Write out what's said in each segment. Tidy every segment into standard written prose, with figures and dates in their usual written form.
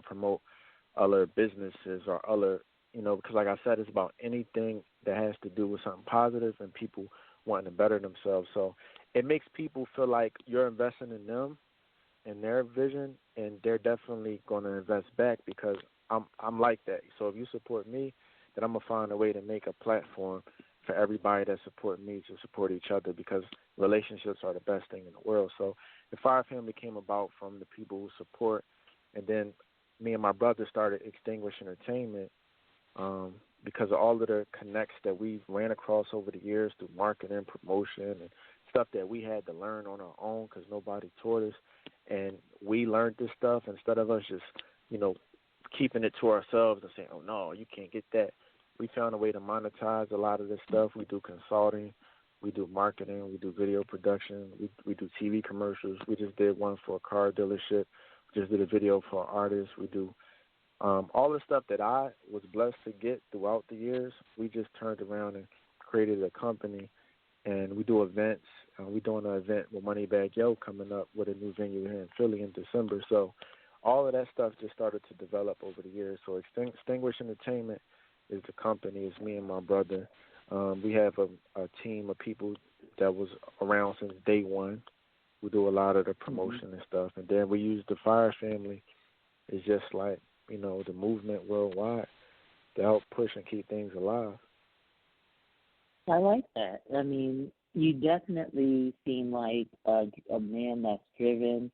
to promote other businesses or other, because like I said, it's about anything that has to do with something positive and people wanting to better themselves. So it makes people feel like you're investing in them and their vision, and they're definitely going to invest back because I'm like that. So if you support me, then I'm going to find a way to make a platform for everybody that support me to support each other because relationships are the best thing in the world. So the Fire Family came about from the people who support, and then me and my brother started Extinguish Entertainment because of all of the connects that we've ran across over the years through marketing, promotion, and stuff that we had to learn on our own because nobody taught us. And we learned this stuff instead of us just, keeping it to ourselves and saying, oh, no, you can't get that. We found a way to monetize a lot of this stuff. We do consulting. We do marketing. We do video production. We do TV commercials. We just did one for a car dealership. We just did a video for artists. We do all the stuff that I was blessed to get throughout the years. We just turned around and created a company, and we do events. We're doing an event with Moneybag Yo coming up with a new venue here in Philly in December. So all of that stuff just started to develop over the years. So Extinguish Entertainment is the company. It's me and my brother. We have a team of people that was around since day one. We do a lot of the promotion and stuff. And then we use the Fire Family. It's just like, the movement worldwide to help push and keep things alive. I like that. I mean, you definitely seem like a man that's driven,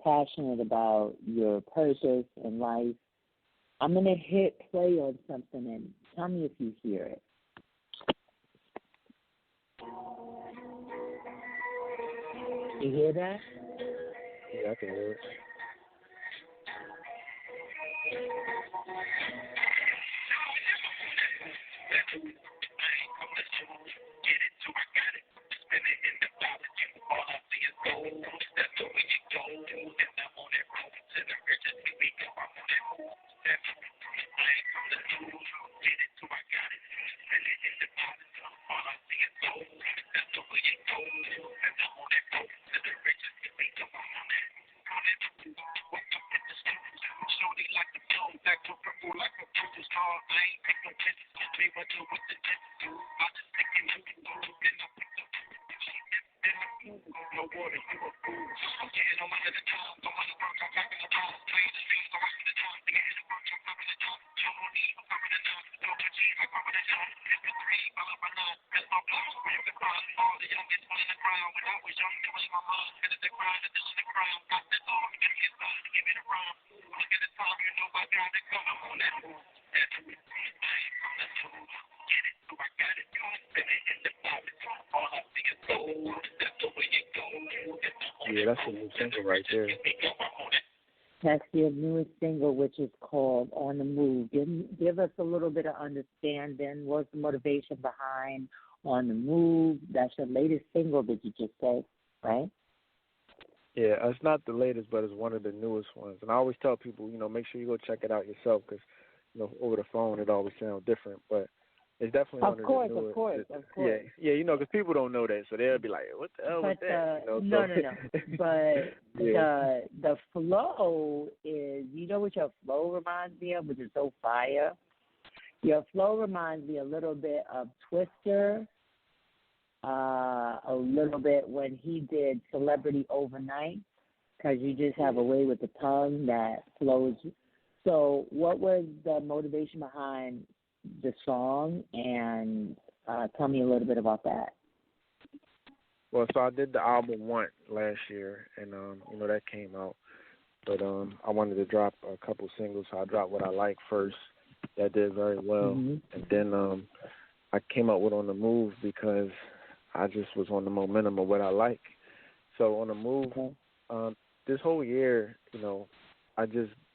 passionate about your purpose in life. I'm going to hit play on something and tell me if you hear it. You hear that? Yeah, I can hear it. Yeah, that's a new single right there. That's your newest single, which is called On the Move. Give us a little bit of understanding. What's the motivation behind On the Move? That's your latest single that you just said, right? Yeah, it's not the latest, but it's one of the newest ones. And I always tell people, make sure you go check it out yourself because, over the phone it always sounds different. But it's definitely one of the newest. Of course. Yeah, because people don't know that, so they'll be like, what the hell was that? No. But yeah. the flow is, what your flow reminds me of, which is so fire? Your flow reminds me a little bit of Twister, a little bit when he did Celebrity Overnight, because you just have a way with the tongue that flows. So what was the motivation behind the song, and tell me a little bit about that. Well, so I did the album Once last year, and that came out. But I wanted to drop a couple singles, so I dropped What I Like first. That did very well, and then I came up with On the Move because I just was on the momentum of what I like. So On the Move, this whole year,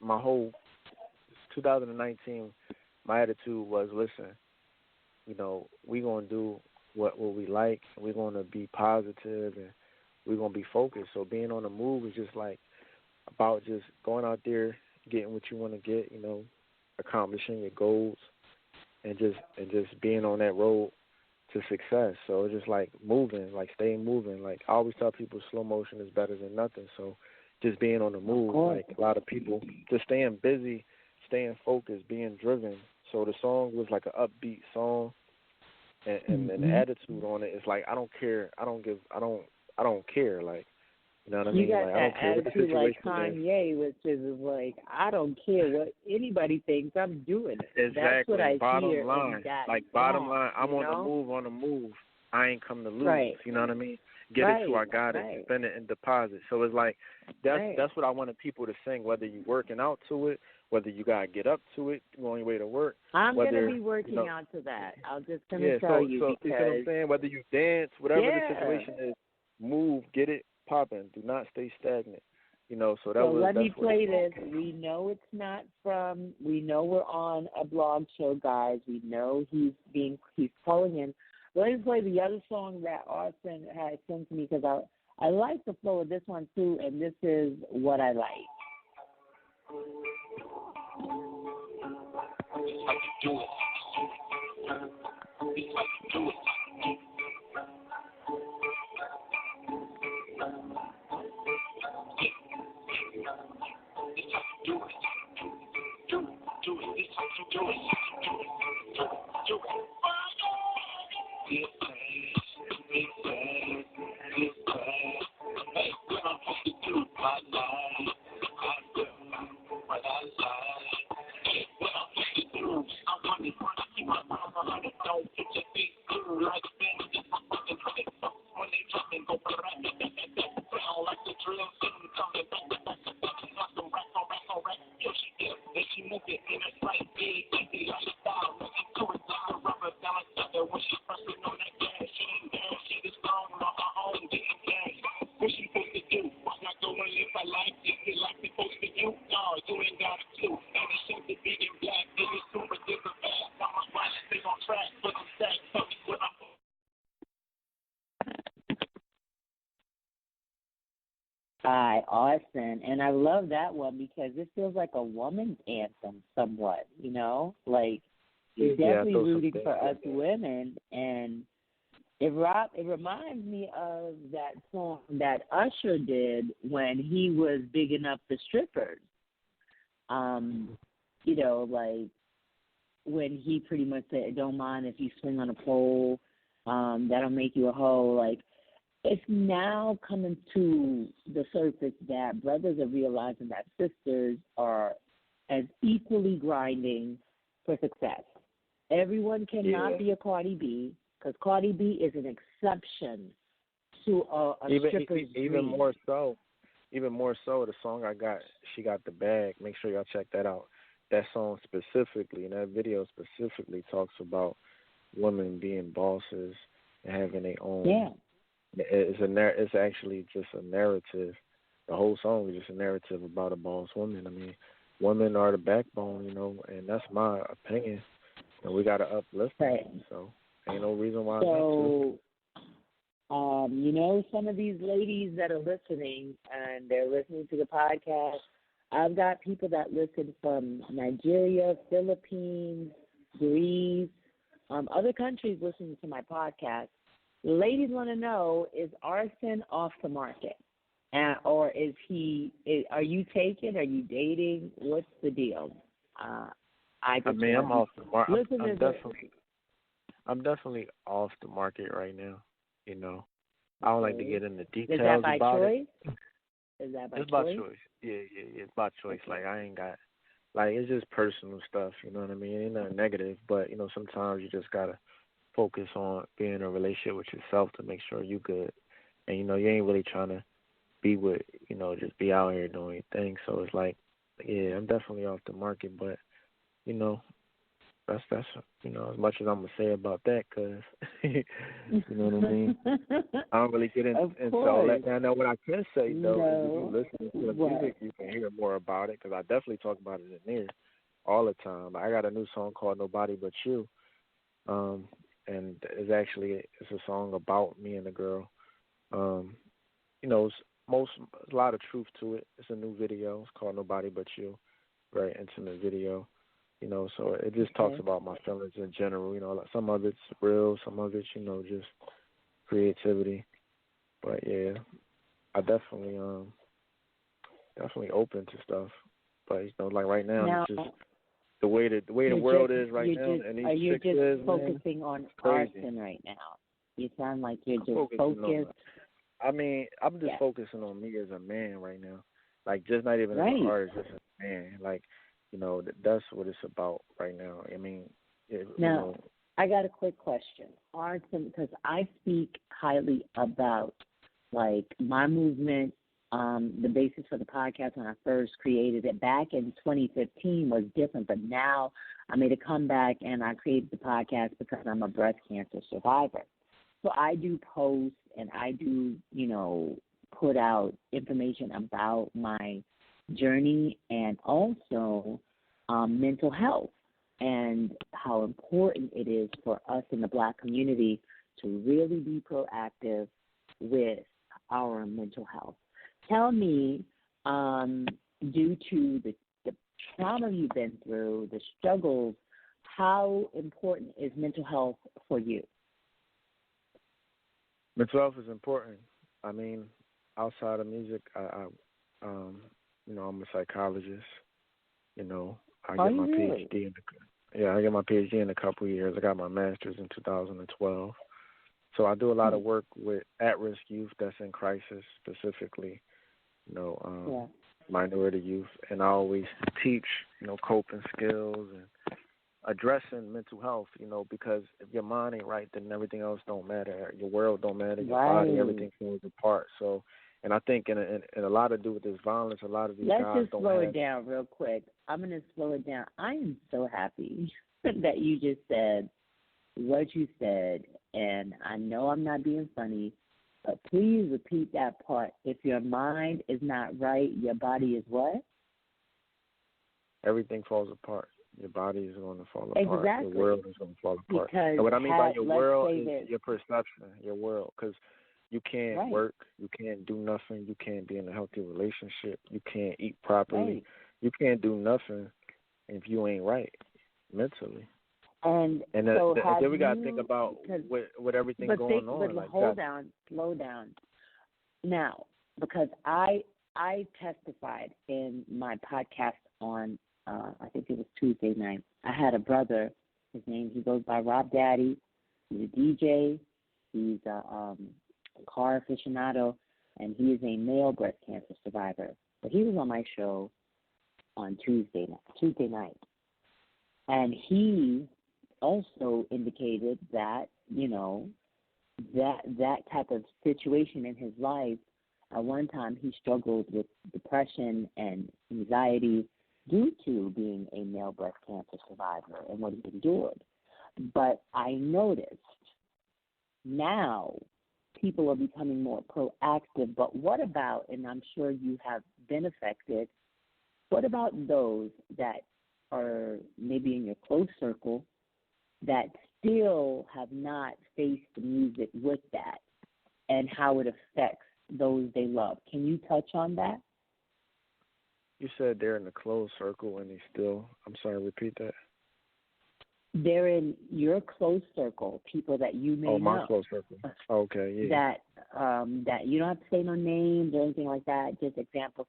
my whole 2019. My attitude was, listen, we're going to do what we like, and we're going to be positive, and we're going to be focused. So being on the move is just like about just going out there, getting what you want to get, accomplishing your goals, and just being on that road to success. So it's just like moving, like staying moving. Like I always tell people, slow motion is better than nothing. So just being on the move. Like a lot of people just staying busy, staying focused, being driven. So the song was like an upbeat song, and the attitude on it is like I don't care. I don't care. Like, you know what I mean? You got like, that I don't care what the attitude situation like Kanye, which is like, I don't care what anybody thinks, I'm doing it. Exactly. That's what I bottom hear line. in that Like, song, bottom line, I'm on the move. I ain't come to lose. Right. You know what I mean? Get it till I got it, spend it and deposit. So it's like that's what I wanted people to sing, whether you working out to it, whether you gotta get up to it, you on your way to work. I'm gonna be working out to that. I'm just gonna tell you so because you see what I'm saying? Whether you dance, whatever the situation is, move, get it popping. Do not stay stagnant. You know, so let me play this. We know it's not from. We know we're on a blog show, guys. We know he's calling in. Let me play the other song that Arson had sent to me because I like the flow of this one too, and this is what I like. Do it. Do it. By Arson, and I love that one because it feels like a woman's anthem somewhat, you know? Like, it's definitely rooting for us women, and it reminds me of that song that Usher did when he was bigging up the strippers. You know, like, when he pretty much said, don't mind if you swing on a pole, that'll make you a hoe, like, it's now coming to the surface that brothers are realizing that sisters are as equally grinding for success. Everyone cannot be a Cardi B because Cardi B is an exception to a stripper's dream. Even more so, the song I got, She Got the Bag, make sure y'all check that out. That song specifically, and that video specifically talks about women being bosses and having their own. Yeah. It's actually just a narrative. The whole song is just a narrative about a boss woman. I mean, women are the backbone, you know, and that's my opinion. And we got to uplift them. So ain't no reason why not to. You know, some of these ladies that are listening and they're listening to the podcast, I've got people that listen from Nigeria, Philippines, Greece, other countries listening to my podcast. Ladies want to know, is Arson off the market? Or are you taken? Are you dating? What's the deal? I'm off the market. I'm definitely off the market right now. You know, I don't like to get into details about it. Is that by choice? It's by choice? Yeah, it's by choice. Okay. Like, I ain't got, like, it's just personal stuff, you know what I mean? It ain't nothing negative, but, you know, sometimes you just got to focus on being in a relationship with yourself to make sure you good. And, you know, you ain't really trying to be with, you know, just be out here doing your thing. So it's like, yeah, I'm definitely off the market, but, you know, that's you know, as much as I'm going to say about that, because, you know what I mean? I don't really get into all that. Now, what I can say, though, is if you listen to the music, you can hear more about it, because I definitely talk about it in there all the time. I got a new song called Nobody But You, and it's a song about me and the girl. You know, a lot of truth to it. It's a new video. It's called Nobody But You. Very intimate video. You know, so it just talks about my feelings in general. You know, like some of it's real, some of it's, you know, just creativity. But yeah, I definitely definitely open to stuff. But like right now, Now, it's just the way the world is right now, and are these you chicks just is, focusing man, on crazy. Arson right now? You sound like you're I'm just focusing on focused. I mean, I'm just Yes. focusing on me as a man right now. Like, just not even as an Right. artist, just as a man. Like, that's what it's about right now. I mean, Now, I got a quick question. Arson, because I speak highly about, like, my movement. The basis for the podcast when I first created it back in 2015 was different, but now I made a comeback and I created the podcast because I'm a breast cancer survivor. So I do post and I do, put out information about my journey and also mental health and how important it is for us in the Black community to really be proactive with our mental health. Tell me, due to the trauma you've been through, the struggles, how important is mental health for you? mental health is important. I mean, outside of music, I'm a psychologist. I get my really? PhD I get my PhD in a couple of years. I got my master's in 2012. So I do a lot of work with at-risk youth that's in crisis, specifically, minority youth, and I always teach, coping skills and addressing mental health, because if your mind ain't right, then everything else don't matter. Your world don't matter. Your body, everything falls apart. So, and I think in a lot to do with this violence, a lot of these guys don't have. Let's just slow it down real quick. I'm going to slow it down. I am so happy that you just said what you said, and I know I'm not being funny, but please repeat that part. If your mind is not right, your body is what? Everything falls apart. Your body is going to fall apart. Exactly. Your world is going to fall apart. Because and what I mean by your world is this. your perception, your world. Because you can't work, you can't do nothing, you can't be in a healthy relationship, you can't eat properly, you can't do nothing if you ain't right mentally. And then we got to think about with everything going on. But slow down. Now, because I testified in my podcast on, I think it was Tuesday night. I had a brother. He goes by Rob Daddy. He's a DJ. He's a car aficionado, and he is a male breast cancer survivor. But he was on my show on Tuesday night, and he also indicated that that type of situation in his life. At one time, he struggled with depression and anxiety due to being a male breast cancer survivor and what he endured. But I noticed now people are becoming more proactive. But what about, and I'm sure you have been affected, what about those that are maybe in your close circle that still have not faced the music with that and how it affects those they love? Can you touch on that? You said they're in a closed circle and they still, I'm sorry, repeat that. They're in your close circle, people that you may know. Oh, my close circle. Okay, yeah. That you don't have to say no names or anything like that, just examples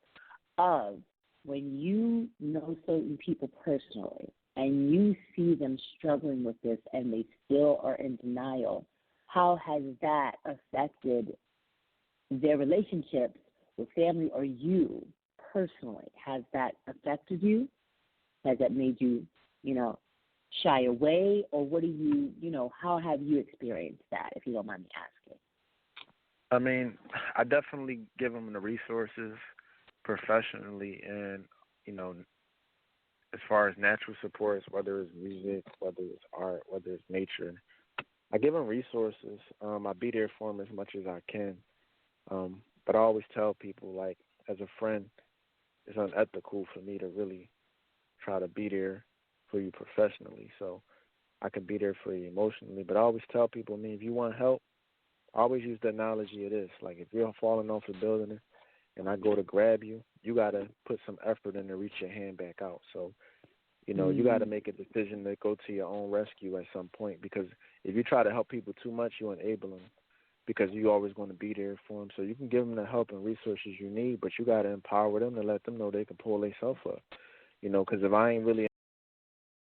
of when you know certain people personally and you see them struggling with this and they still are in denial, how has that affected their relationships with family or you personally? Has that affected you? Has that made you, shy away? Or what do you, how have you experienced that, if you don't mind me asking? I mean, I definitely give them the resources professionally and, as far as natural supports, whether it's music, whether it's art, whether it's nature, I give them resources. I be there for them as much as I can. But I always tell people, like, as a friend, it's unethical for me to really try to be there for you professionally. So I can be there for you emotionally. But I always tell people, if you want help, I always use the analogy of this. Like, if you're falling off the building and I go to grab you, you got to put some effort in to reach your hand back out. So, you got to make a decision to go to your own rescue at some point, because if you try to help people too much, you enable them. because you're always going to be there for them. So you can give them the help and resources you need, but you got to empower them to let them know they can pull themselves up. You know, because if I ain't really